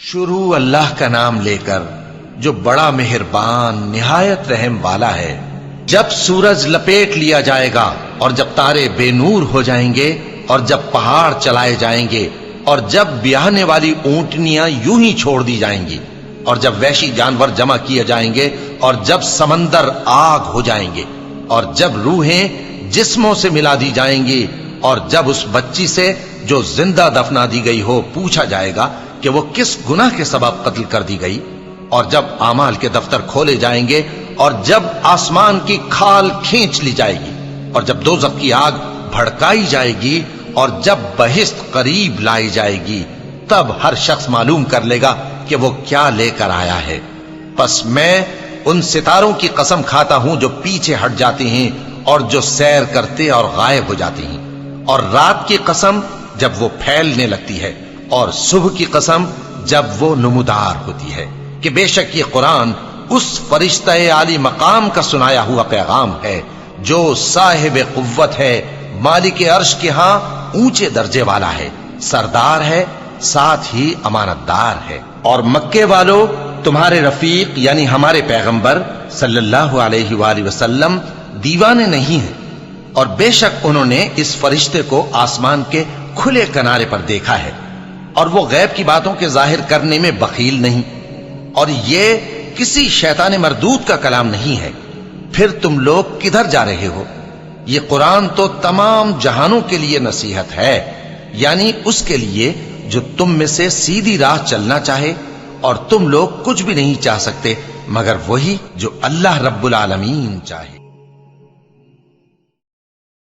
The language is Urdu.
شروع اللہ کا نام لے کر جو بڑا مہربان نہایت رحم والا ہے۔ جب سورج لپیٹ لیا جائے گا اور جب تارے بے نور ہو جائیں گے اور جب پہاڑ چلائے جائیں گے اور جب بیاہنے والی اونٹنیاں یوں ہی چھوڑ دی جائیں گی اور جب وحشی جانور جمع کیے جائیں گے اور جب سمندر آگ ہو جائیں گے اور جب روحیں جسموں سے ملا دی جائیں گی اور جب اس بچی سے جو زندہ دفنا دی گئی ہو پوچھا جائے گا کہ وہ کس گناہ کے سبب قتل کر دی گئی، اور جب اعمال کے دفتر کھولے جائیں گے اور جب آسمان کی کھال کھینچ لی جائے گی اور جب دوزخ کی آگ بھڑکائی جائے گی اور جب بہشت قریب لائی جائے گی، تب ہر شخص معلوم کر لے گا کہ وہ کیا لے کر آیا ہے۔ پس میں ان ستاروں کی قسم کھاتا ہوں جو پیچھے ہٹ جاتے ہیں اور جو سیر کرتے اور غائب ہو جاتے ہیں، اور رات کی قسم جب وہ پھیلنے لگتی ہے، اور صبح کی قسم جب وہ نمودار ہوتی ہے، کہ بے شک یہ قرآن اس فرشتہ عالی مقام کا سنایا ہوا پیغام ہے جو صاحب قوت ہے، مالک عرش کے ہاں اونچے درجے والا ہے، سردار ہے، ساتھ ہی امانت دار ہے۔ اور مکے والو تمہارے رفیق یعنی ہمارے پیغمبر صلی اللہ علیہ وآلہ وسلم دیوانے نہیں ہیں، اور بے شک انہوں نے اس فرشتے کو آسمان کے کھلے کنارے پر دیکھا ہے، اور وہ غیب کی باتوں کے ظاہر کرنے میں بخیل نہیں، اور یہ کسی شیطان مردود کا کلام نہیں ہے۔ پھر تم لوگ کدھر جا رہے ہو؟ یہ قرآن تو تمام جہانوں کے لیے نصیحت ہے، یعنی اس کے لیے جو تم میں سے سیدھی راہ چلنا چاہے، اور تم لوگ کچھ بھی نہیں چاہ سکتے مگر وہی جو اللہ رب العالمین چاہے۔